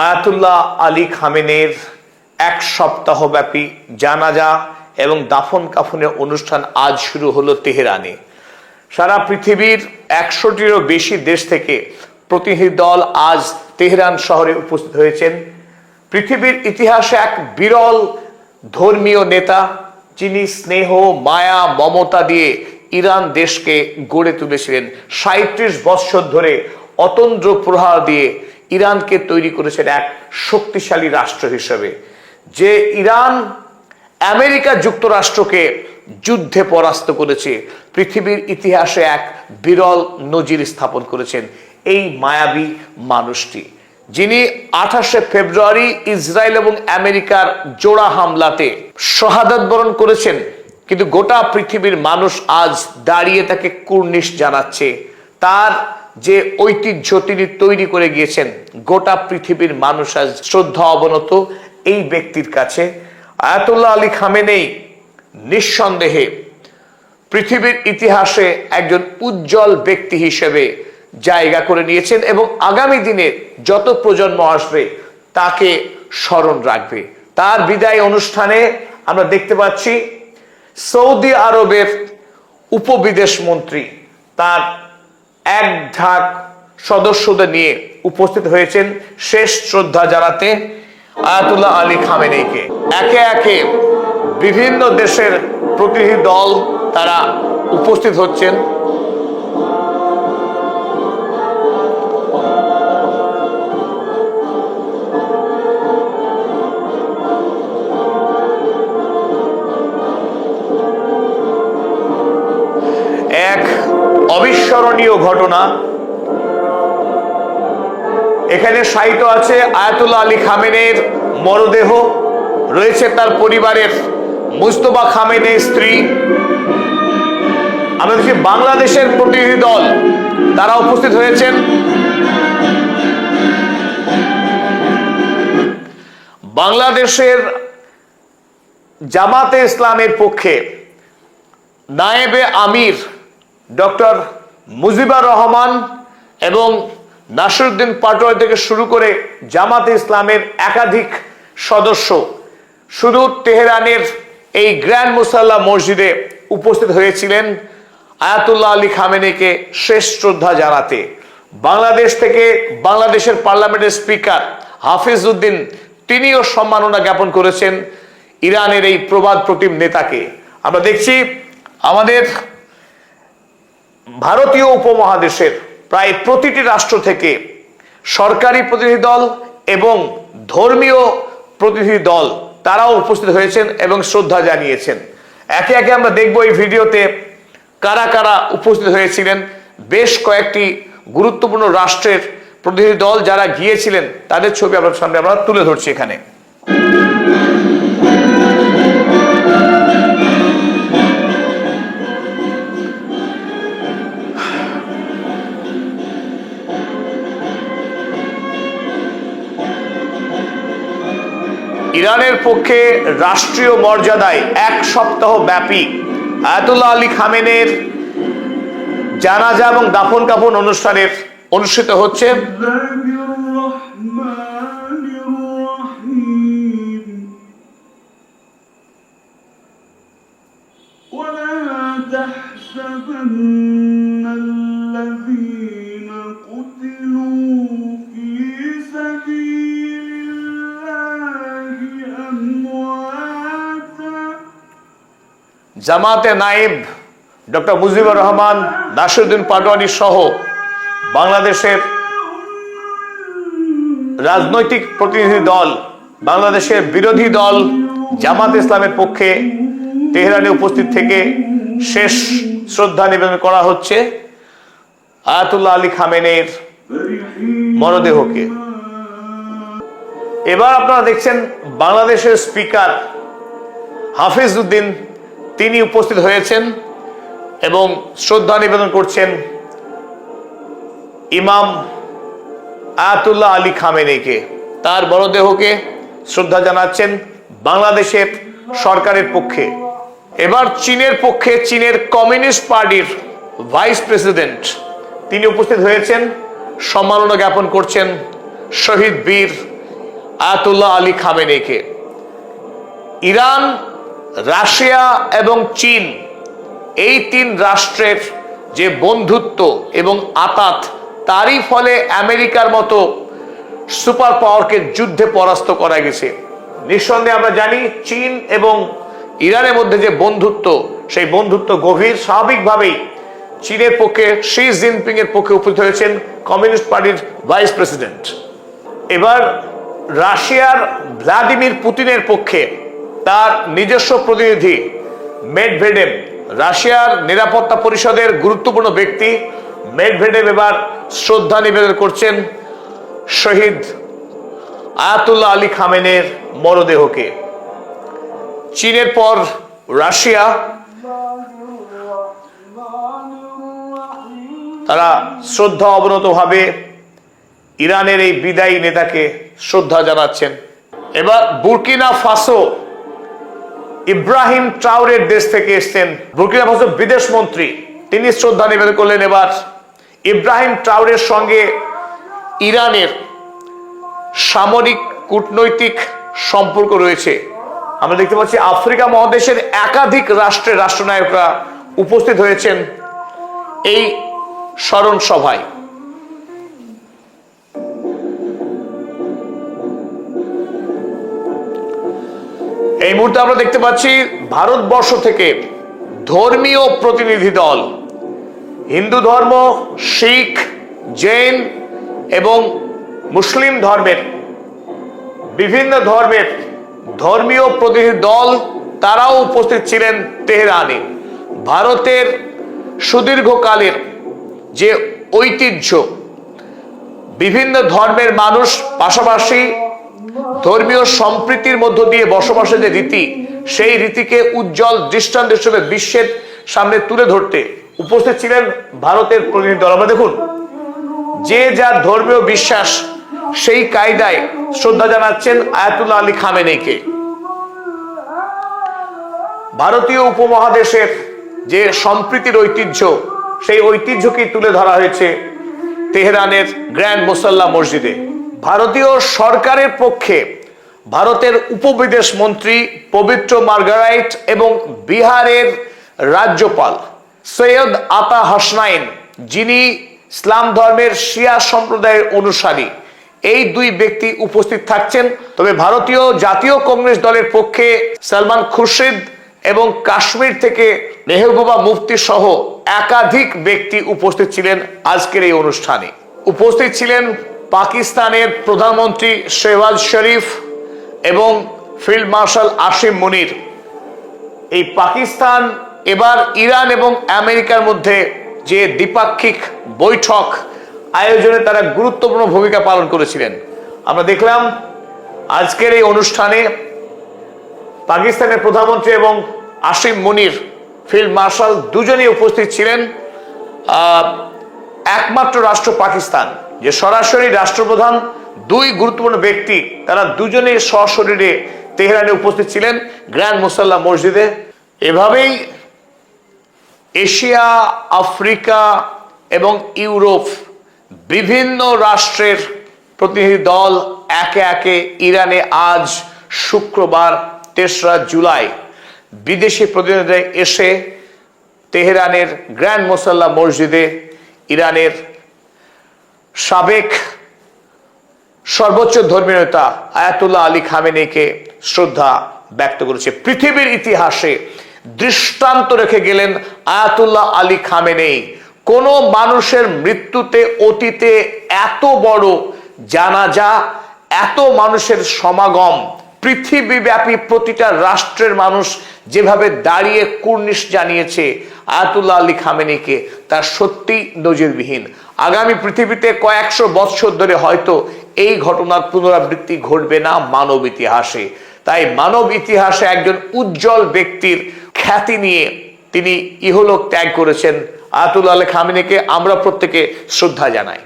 Ayatollah Ali খামেনের এক সপ্তাহব্যাপী জানাজা এবং দাফন কাফনের অনুষ্ঠান আজ শুরু হলো তেহরানে। সারা পৃথিবীর 100টিরও বেশি দেশ থেকে প্রতিনিধি দল আজ তেহরান শহরে উপস্থিত হয়েছেন। পৃথিবীর ইতিহাসে এক বিরল ধর্মীয় নেতা, যিনি স্নেহ, মায়া, মমতা দিয়ে ইরান দেশকে গড়ে তুলেছিলেন। 37 বৎসর ধরে অতন্দ্র প্রহার দিয়ে ইরানকে তৈরি করেছেন এক শক্তিশালী রাষ্ট্র হিসেবে। যে ইরান আমেরিকা যুক্তরাষ্ট্রকে যুদ্ধে পরাস্ত করেছে, পৃথিবীর ইতিহাসে এক বিরল নজির স্থাপন করেছেন এই মায়াবী মানুষটি, যিনি 28শে ফেব্রুয়ারি ইসরায়েল এবং আমেরিকার জোড়া হামলাতে শাহাদাত বরণ করেছেন। কিন্তু গোটা পৃথিবীর মানুষ আজ দাঁড়িয়ে তাকে কুর্নিশ জানাচ্ছে। তার যে ঐতিহ্য তিনি তৈরি করে গিয়েছেন, গোটা পৃথিবীর মানুষ আজ শ্রদ্ধা অবনত এই ব্যক্তির কাছে। আয়াতুল্লাহ আলী খামেনেই নিঃসন্দেহে পৃথিবীর ইতিহাসে একজন উজ্জ্বল ব্যক্তি হিসেবে জায়গা করে নিয়েছেন এবং আগামী দিনে যত প্রজন্ম আসবে তাকে স্মরণ রাখবে। তার বিদায় অনুষ্ঠানে আমরা দেখতে পাচ্ছি সৌদি আরবের উপবিদেশ মন্ত্রী তার এক ঝাঁক সদস্যদের নিয়ে উপস্থিত হয়েছেন শেষ শ্রদ্ধা জানাতে আয়াতুল্লাহ আলী খামেনেইকে। একে একে বিভিন্ন দেশের প্রতিনিধি দল তারা উপস্থিত হচ্ছেন। এক অবিস্মরণীয় ঘটনা। এখানে শায়িত আছে আয়াতুল্লাহ আলী খামেনের মরদেহ, রয়েছে তার পরিবারের মুজতবা খামেনের স্ত্রী। আমরা দেখছি বাংলাদেশের প্রতিনিধি দল তারা উপস্থিত হয়েছেন। বাংলাদেশের জামাতে ইসলামের পক্ষে নায়েবে আমির ডক্টর মুজিবুর রহমান এবং নাসিরউদ্দিন পাটোয়ারি থেকে শুরু করে জামাতে ইসলামের একাধিক সদস্য শুধু তেহরানের এই গ্র্যান্ড মুসাল্লা মসজিদে উপস্থিত হয়েছিলেন আয়াতুল্লাহ আলী খামেনেইকে শেষ শ্রদ্ধা জানাতে। বাংলাদেশ থেকে বাংলাদেশের পার্লামেন্টের স্পিকার হাফিজ উদ্দিন তিনিও সম্মাননা জ্ঞাপন করেছেন ইরানের এই প্রবাদ প্রতিম নেতাকে। আমরা দেখছি আমাদের ভারতীয় উপমহাদেশের প্রায় প্রতিটি রাষ্ট্র থেকে সরকারি প্রতিনিধি দল এবং ধর্মীয় প্রতিনিধি দল তারাও উপস্থিত হয়েছেন এবং শ্রদ্ধা জানিয়েছেন। একে একে আমরা দেখব এই ভিডিওতে কারা কারা উপস্থিত হয়েছিলেন। বেশ কয়েকটি গুরুত্বপূর্ণ রাষ্ট্রের প্রতিনিধি দল যারা গিয়েছিলেন তাদের ছবি আপনার সামনে আমরা তুলে ধরছি এখানে। ইরানের পক্ষে রাষ্ট্রীয় মর্যাদায় এক সপ্তাহ ব্যাপী আয়াতুল্লাহ আলী খামেনের জানাজা এবং দাফন কাফন অনুষ্ঠানের অনুষ্ঠিত হচ্ছে। জামাতে নায়েব ডক্টর মুজিবুর রহমান, নাসিরউদ্দিন পাটোয়ারি সহ বাংলাদেশের রাজনৈতিক প্রতিনিধি দল, বাংলাদেশের বিরোধী দল জামাত ইসলামের পক্ষে তেহরানে উপস্থিত থেকে শেষ শ্রদ্ধা নিবেদন করা হচ্ছে আয়াতুল্লাহ আলী খামেনের মরদেহকে। এবার আপনারা দেখছেন বাংলাদেশের স্পিকার হাফিজ উদ্দিন তিনি উপস্থিত হয়েছেন এবং শ্রদ্ধা নিবেদন করছেন ইমাম আয়াতুল্লাহ আলী খামেনেইকে। তার মরদেহকে শ্রদ্ধা জানাচ্ছেন বাংলাদেশের সরকারের পক্ষে। এবার চীনের পক্ষে চীনের কমিউনিস্ট পার্টির ভাইস প্রেসিডেন্ট তিনি উপস্থিত হয়েছেন, সম্মাননা জ্ঞাপন করছেন শহীদ বীর আয়াতুল্লাহ আলী খামেনেইকে। ইরান, রাশিয়া এবং চীন, এই তিন রাষ্ট্রের যে বন্ধুত্ব এবং আতাত, তারই ফলে আমেরিকার মতো সুপার পাওয়ারকে যুদ্ধে পরাস্ত করা গেছে। নিঃসন্দেহে আমরা জানি চীন এবং ইরানের মধ্যে যে বন্ধুত্ব, সেই বন্ধুত্ব গভীর। স্বাভাবিকভাবেই চীনের পক্ষে শি জিনপিং এর পক্ষে উপস্থিত হয়েছেন কমিউনিস্ট পার্টির ভাইস প্রেসিডেন্ট। এবার রাশিয়ার ভ্লাদিমির পুতিনের পক্ষে তার নিজস্ব প্রতিনিধি মেডভেডেভ, রাশিয়ার নিরাপত্তা পরিষদের গুরুত্বপূর্ণ ব্যক্তি মেডভেডেভ এবার শ্রদ্ধা নিবেদন করছেন শহীদ আয়াতুল্লাহ আলী খামেনের মরদেহকে। চীনের পর রাশিয়া, তারা শ্রদ্ধা অবনতভাবে ইরানের এই বিদায়ী নেতাকে শ্রদ্ধা জানাচ্ছেন। এবার বুর্কিনা ফাসো, ইব্রাহিম ট্রাওরের দেশ থেকে এসছেন বুর্কিনা ফাসো বিদেশ মন্ত্রী, তিনি শ্রদ্ধা নিবেদন করলেন। এবার ইব্রাহিম ট্রাওরের সঙ্গে ইরানের সামরিক কূটনৈতিক সম্পর্ক রয়েছে। আমরা দেখতে পাচ্ছি আফ্রিকা মহাদেশের একাধিক রাষ্ট্রের রাষ্ট্রনায়করা উপস্থিত হয়েছেন এই স্মরণ সভায়। এই মুহূর্তে আমরা দেখতে পাচ্ছি ভারতবর্ষ থেকে ধর্মীয় প্রতিনিধি দল, হিন্দু ধর্ম, শিখ, জৈন এবং মুসলিম ধর্মের বিভিন্ন ধর্মের ধর্মীয় প্রতিনিধি দল, তারাও উপস্থিত ছিলেন তেহরানে। ভারতের সুদীর্ঘকালের যে ঐতিহ্য, বিভিন্ন ধর্মের মানুষ পাশাপাশি ধর্মীয় সম্প্রীতির মধ্য দিয়ে বসবাসের যে রীতি, সেই রীতিকে উজ্জ্বল দৃষ্টান্ত হিসেবে বিশ্বের সামনে তুলে ধরতে উপস্থিত ছিলেন ভারতের প্রতিনিধি দল। আমরা দেখুন, যে যার ধর্মীয় বিশ্বাস সেই কায়দায় শ্রদ্ধা জানাচ্ছেন আয়াতুল্লাহ আলী খামেনেইকে। ভারতীয় উপমহাদেশের যে সম্প্রীতির ঐতিহ্য, সেই ঐতিহ্যকেই তুলে ধরা হয়েছে তেহরানের গ্র্যান্ড মুসাল্লা মসজিদে। ভারতীয় সরকারের পক্ষে ভারতের উপবিদেশ মন্ত্রী পবিত্র মার্গারাইট এবং বিহারের রাজ্যপাল সৈয়দ আতা হাসনাইন, যিনি ইসলাম ধর্মের শিয়া সম্প্রদায়ের অনুসারী, এই দুই ব্যক্তি উপস্থিত থাকছেন। তবে ভারতীয় জাতীয় কংগ্রেস দলের পক্ষে সালমান খুরশিদ এবং কাশ্মীর থেকে মেহবুবা মুফতি সহ একাধিক ব্যক্তি উপস্থিত ছিলেন আজকের এই অনুষ্ঠানে। উপস্থিত ছিলেন পাকিস্তানের প্রধানমন্ত্রী শেহবাজ শরীফ এবং ফিল্ড মার্শাল আসিম মুনির। এই পাকিস্তান এবার ইরান এবং আমেরিকার মধ্যে যে দ্বিপাক্ষিক বৈঠক আয়োজনে তারা গুরুত্বপূর্ণ ভূমিকা পালন করেছিলেন। আমরা দেখলাম আজকের এই অনুষ্ঠানে পাকিস্তানের প্রধানমন্ত্রী এবং আসিম মুনির ফিল্ড মার্শাল দুজনেই উপস্থিত ছিলেন। একমাত্র রাষ্ট্র পাকিস্তান, যে সরাসরি রাষ্ট্রপ্রধান, দুই গুরুত্বপূর্ণ ব্যক্তি, তারা দুজনেই সশরীরে তেহরানে উপস্থিত ছিলেন গ্র্যান্ড মুসাল্লা মসজিদে। এভাবেই এশিয়া, আফ্রিকা এবং ইউরোপ বিভিন্ন রাষ্ট্রের প্রতিনিধি দল একে একে ইরানে আজ শুক্রবার ৩রা জুলাই বিদেশি প্রতিনিধিরা এসে তেহরানের গ্র্যান্ড মুসাল্লা মসজিদে ইরানের সাবেক সর্বোচ্চ ধর্মীয় নেতা আয়াতুল্লাহ আলী খামেনেইকে শ্রদ্ধা ব্যক্ত করেছে। পৃথিবীর ইতিহাসে দৃষ্টান্ত রেখে গেলেন আয়াতুল্লাহ আলী খামেনেই। কোন মানুষের মৃত্যুতে অতীতে এত বড় জানাজা, এত মানুষের সমাগম, পৃথিবীব্যাপী প্রতিটা রাষ্ট্রের মানুষ যেভাবে দাঁড়িয়ে কুর্নিশ জানিয়েছে আয়াতুল্লাহ আলী খামেনেইকে, তা সত্যি নজিরবিহীন। আগামী পৃথিবীতে কয়েকশো বৎসর ধরে হয়তো এই ঘটনার পুনরাবৃত্তি ঘটবে না মানব ইতিহাসে। তাই মানব ইতিহাসে একজন উজ্জ্বল ব্যক্তির খ্যাতি নিয়ে তিনি ইহলোক ত্যাগ করেছেন আয়াতুল্লাহ আলী খামেনেইকে আমরা প্রত্যেকে শ্রদ্ধা জানাই।